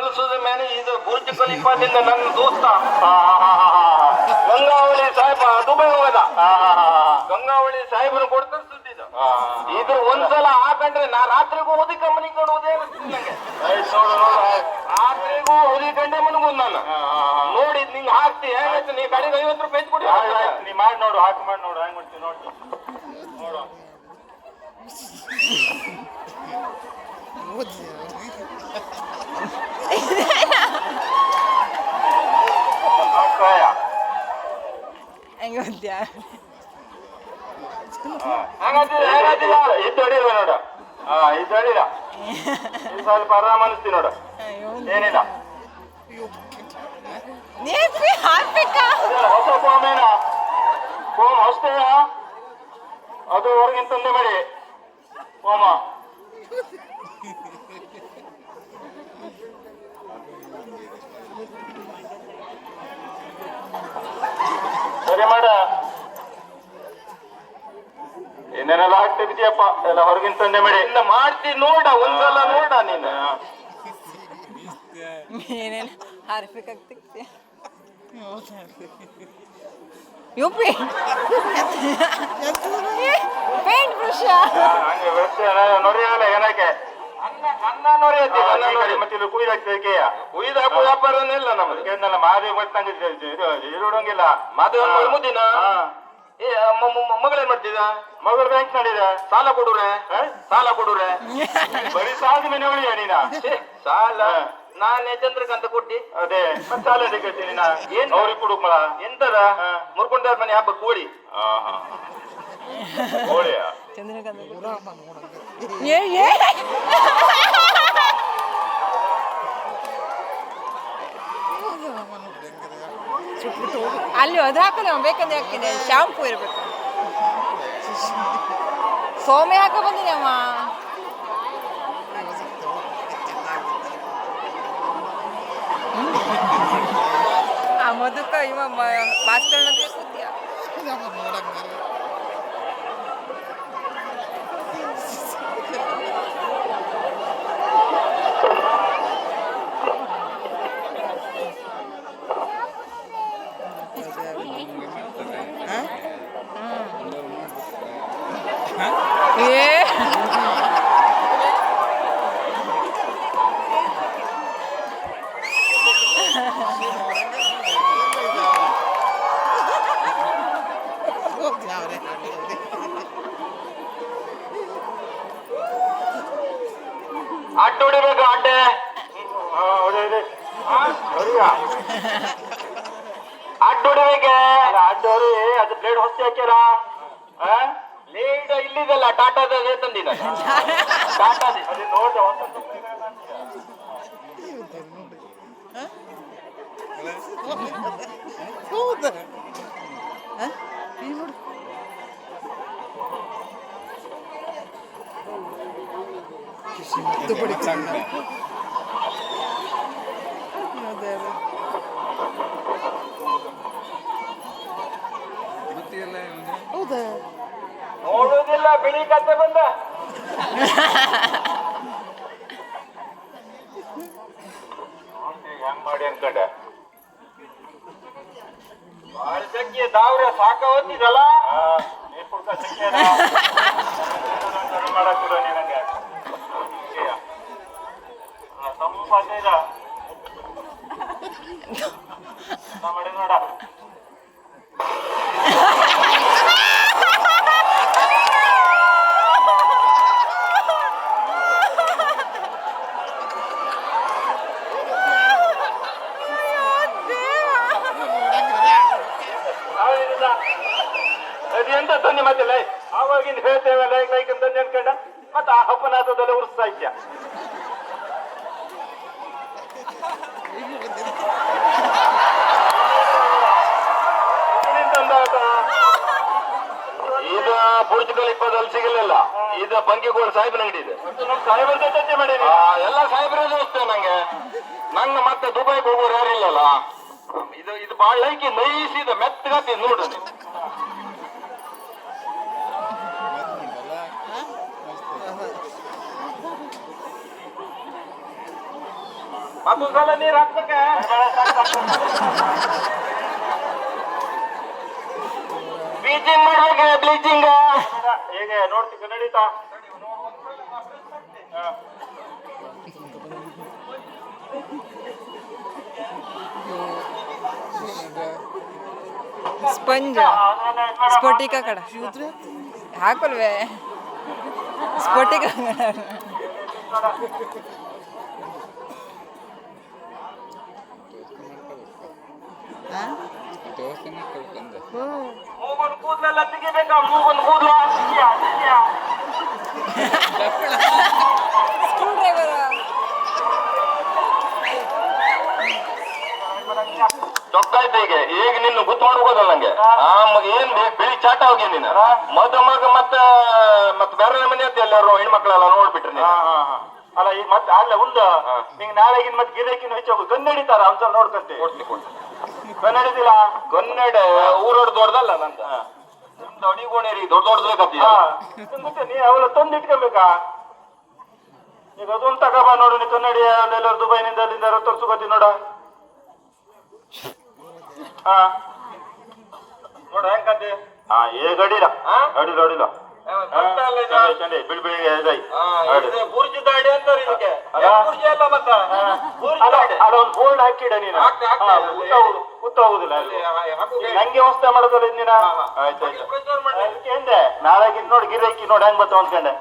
ಕಲಿಸೋದ ಮೇಲೆ ಇದು ಬುರ್ಜ್ ಖಲೀಫಾದಿಂದ ನನ್ನ ದೋಸ್ತ ಗಂಗಾವಳಿ ಸಾಹೇಬ ದುಬೈ ಹೋಗದ. ಗಂಗಾವಳಿ ಸಾಹೇಬನ ಕೊಡ್ತಾರೆ ಸುದ್ದಿದ. ಇದ್ರ ಒಂದ್ಸಲ ಹಾಕಂಡ್ರೆ ನಾ ರಾತ್ರಿಗೂ ಓದಿ ಕಂಪನಿ ಕೊಡುವುದೇ ನಂಗೆ. ರಾತ್ರಿಗೂ ಓದಿ ಗಂಟೆ ಮನಗೂ ನಾನು ನೋಡಿ ನಿಂಗೆ ಹಾಕ್ತಿ ಹೇಗಾಯ್ತು. ನೀ ಕಡೆಗೆ 50 ರೂಪಾಯಿ ಕೊಡಿ. ನೀ ಮಾಡಿ ನೋಡು, ಹಾಕಿ ಮಾಡಿ ನೋಡು, ಹೆಂಗ್ ಮಾಡ್ತೀವಿ ನೋಡು ನೋಡು. ಇದು ಅಡಿಲ್ವ ನೋಡು. ಇದು ಅಡಿಲ್ಲ, ಇದು ಸ್ವಲ್ಪ ಆರಾಮ ಅನಿಸ್ತಿ ನೋಡು. ಏನಿಲ್ಲ ಹೊಸ ಫೋಮೇನ ಫೋಮ್ ಅಷ್ಟೇಯ, ಅದು ಹೊರಗಿನ ತಂದೆ ಮಾಡಿ ಫೋಮ. ಸರಿ ಮಾಡ, ಇನ್ನೇನೆಲ್ಲ ಹಾಕ್ತಿದ್ಯಪ್ಪ ಎಲ್ಲ ಹೊರಗಿನ ತಂದೆ ಮಾಡಿ. ಇನ್ನ ಮಾಡ್ತಿ ನೋಡ, ಒಂದ್ಸಲ ನೋಡ ನೀನು. ನೊರೆಯಲ್ಲ ಏನಕ್ಕೆ ಅನ್ನ ನೊರೆ ಮತ್ತೆ ಕುಯ್ದಾಕ್ತೇಕೆ ಕುಯ್ದಾಕು ವ್ಯಾಪಾರನೆಲ್ಲ ನಮ್ದು ಮಾರಿ ಗೊತ್ತಂಗಿಲ್ಲ. ಇರುಡಂಗಿಲ್ಲ ಮಾಧವ ಮುದ್ದಿನ ಮಗಳೇನ್ ಮಾಡ್ತಿದ? ಮಗಳು ಬ್ಯಾಂಕ್ ನಡಿದ. ಸಾಲ ಕೊಡುರೆ, ಸಾಲ ಕೊಡುರೆ. ಬರೀ ಸಾಲ ಮೇಲೆ ಉಳಿಯ ನೀನ. ಸಾಲ ನಾನೇ ಚಂದ್ರಕಾಂತ ಕೊಟ್ಟಿ ಅದೇ ಮತ್ತೆ ಸಾಲ ಕಟ್ತೀನಿ ನಾ. ಏನ್ ಅವ್ರಿಗೆ ಕೊಡುಕ್ ಮಳ ಎಂತದ ಮುರ್ಕೊಂಡವ್ರ ಮನೆ ಹಬ್ಬ ಕೋಳಿ. ಕೋಳಿಯ ಅಲ್ಲಿ ಅದು ಹಾಕಲ್ಲ ಬೇಕಂದ್ರೆ ಹಾಕಿದೆ. ಶಾಂಪೂ ಇರಬೇಕು. ಸೋಮೆ ಹಾಕ ಬಂದಿನಿ ಅಮ್ಮ. ಆ ಮಧುಕ ಇವ ಮಾಸ್ತರ್ನ ಕೂತಿಯ ಅಡ್ಡ ಹೊಡಿಬೇಕು. ಅಡ್ಡೆ ಅಡ್ಡ ಹೊಡಿಬೇಕೆ. ಅಡ್ಡ ಹೊಡಿ. ಅದು ಬ್ಲೇಡ್ ಹೊಸ್ತಿ ಹಾಕ್ಯಾರ. ಬ್ಲೇಡ್ ಇಲ್ಲಿದಲ್ಲ, ಟಾಟಾದ ತಂದಿದ. ಟಾಟಾದ ನೋಡ. ನೋಡುದಿಲ್ಲ ಬಿಳಿ ಕತ್ತೆ ಬಂದ. ಹೆಂಗ್ ಮಾಡಿ ಅನ್ಕಂಡ ಬಾಳ ಸಂಖ್ಯೆ ದಾವ್ರ ಸಾಕ ಹೊತ್ತಿದಲ್ಲ. ಮಾಡಕ್ ಕೊಡ ನಿನಗೆ ಸಂಪಾದ ಮಾಡಿ ನೋಡ. ಎಂತ ತಂದೆ ಮತ್ತೆ ಆವಾಗಿಂದ ಹೇಳ್ತೇವೆ ಲೈಕ್ ಲೈಕ್ ಅಂತ ಅನ್ಕೊಂಡ ಮತ್ತೆ ಆ ಹಬ್ಬನಾಥದಲ್ಲೇ ಉರ್ಸ್ತಾ ಇದ್ಯ. ಇದು ಬುರ್ಜ್ ಖಲೀಫಾದಲ್ಲಿ ಸಿಗಲಿಲ್ಲ. ಇದು ಬಂಕಿಗೋಳ್ ಸಾಹೇಬನ ಅಂಗಡಿ ಇದೆ. ಸಾಹೇಬರ ಚರ್ಚೆ ಮಾಡಿ ಎಲ್ಲ ಸಾಹೇಬ್ರೆ ದೋಸ್ತೆ ನಂಗೆ. ನಂಗ ಮತ್ತೆ ದುಬೈಗೆ ಹೋಗೋರು ಯಾರಿಲ್ಲಲ್ಲ. ಇದು ಬಾಳ ಲೈಕಿ ನೈಸಿದ ಮೆತ್ತಗತಿ ನೋಡು. ಮತ್ತೊಂದ್ ಸಲ ನೀರ್ ಹಾಕ್ಬೇಕ ಬ್ಲೀಚಿಂಗ್ ಮಾಡ್ಬೇಕ ಬ್ಲೀಚಿಂಗ್ ಹೇಗೆ ನೋಡ್ತಿದ್ದ ನಡೀತಾ ಸ್ಪಂಜ್ ಸ್ಫಟಿಕ ಕಡ ಹಾಕಲ್ವೇ ಸ್ಫಟಿಕ ಮೂಗನ್ ಕೂದಲೆಲ್ಲ ತೆಗಿಬೇಕಾ ಮೂಗನ್ ಕೂದಲು ಸ್ಕ್ರೂ ಡ್ರೈವರ್ ಚೊಕ್ಕಾಯ್ತು ಈಗ ನಿನ್ನ ಗುತ್ಕೊಂಡು ಹೋಗೋದಲ್ಲ ನಂಗೆ ಏನ್ ಬಿಳಿ ಚಾಟ ಹೋಗಿ ನೀನು ಮಗ ಮತ್ತೆ ಬೇರೆ ಮನೆ ಅಂತ ಎಲ್ಲಾರು ಹೆಣ್ಮಕ್ಳೆಲ್ಲ ನೋಡ್ಬಿಟ್ರಿ ನೀನು ಅಲ್ಲ ಈಗ ಮತ್ತೆ ಅಲ್ಲ ಒಂದು ನಿಂಗೆ ನಾಳೆಗಿನ ಮತ್ತೆ ಗಿರಾಕಿನ ಹೆಚ್ಚು ಗನ್ನಡಿತಾರ ಒಂದ್ಸಲ ನೋಡ್ಕಂತೆ ಗನ್ನಡಿದಿಲ್ಲ ಗನ್ನಡ ಊರೋಡ್ ದೊಡ್ಡದಲ್ಲ ನಂದ ನಿಮ್ದು ಅಡಿಗೋಣೇರಿ ದೊಡ್ಡ ದೊಡ್ಡದಾಗತ್ತೀಯ ಮತ್ತೆ ನೀ ಅವೆಲ್ಲ ತಂದು ಇಟ್ಕೊಬೇಕಾ ಈಗ ಅದೊಂದು ತಗೋಬಾ ನೋಡು ನೀ ಕನ್ನಡಿ ಎಲ್ಲರೂ ದುಬೈನಿಂದ ಅಲ್ಲಿಂದ ತರ್ಸುಗತಿ ನೋಡ ಹಾ ನೋಡ ಹೆಂಗಂತೆ ಗಡಿಲ ಅಡಿಲ ಅಡಿಲ ಬಿಳಿ ಬಿಳಿಗೆ ಬುರ್ಜಿ ದಾಡಿ ಅಂತಾರೆ ಇದಕ್ಕೆ ಬುರ್ಜಿ ಅಲ್ಲ ಮತ್ತ ಅಲ್ಲ ಒಂದು ಬೋರ್ಡ್ ಹಾಕಿಡ ನೀನು ಗೊತ್ತಾಗುದಿಲ್ಲ ನಂಗೆ ವ್ಯವಸ್ಥೆ ಮಾಡೋದಲ್ಲ ನೀನ ಅದಕ್ಕೆ ಎಂದೆ ನಾಳೆಗಿನ್ ನೋಡಿ ಗಿರಾಕಿ ನೋಡಿ ಹೆಂಗ್ ಬರ್ತಾವ ಅಂದ್ಕೊಂಡೆ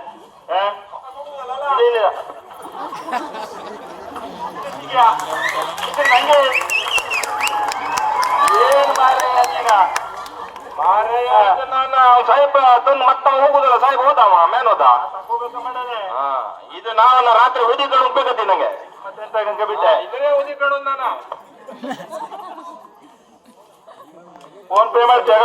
ನಂಗೆ ಏನ್ ಮಾರಯ್ಯ ನೀನ ನಾನು ಸಾಹೇಬ್ ತಂದು ಮತ್ತೆ ಹೋಗುದಿಲ್ಲ ಸಾಹೇಬ್ ಹೋದವ ಮೇನ್ ಹೋದ ಇದು ನಾನು ರಾತ್ರಿ ಉದಿಕೊಂಡು ಹೋಗ್ಬೇಕತ್ತಿ ನಂಗೆ ಮತ್ತೆಂತ ಗಂಗೆ ಬಿಟ್ಟೆ ಇದನ್ನೇ ಉದಿಕೊಂಡು ನಾನು ಫೋನ್ ಪೇ ಮಾಡ್ತೀಯ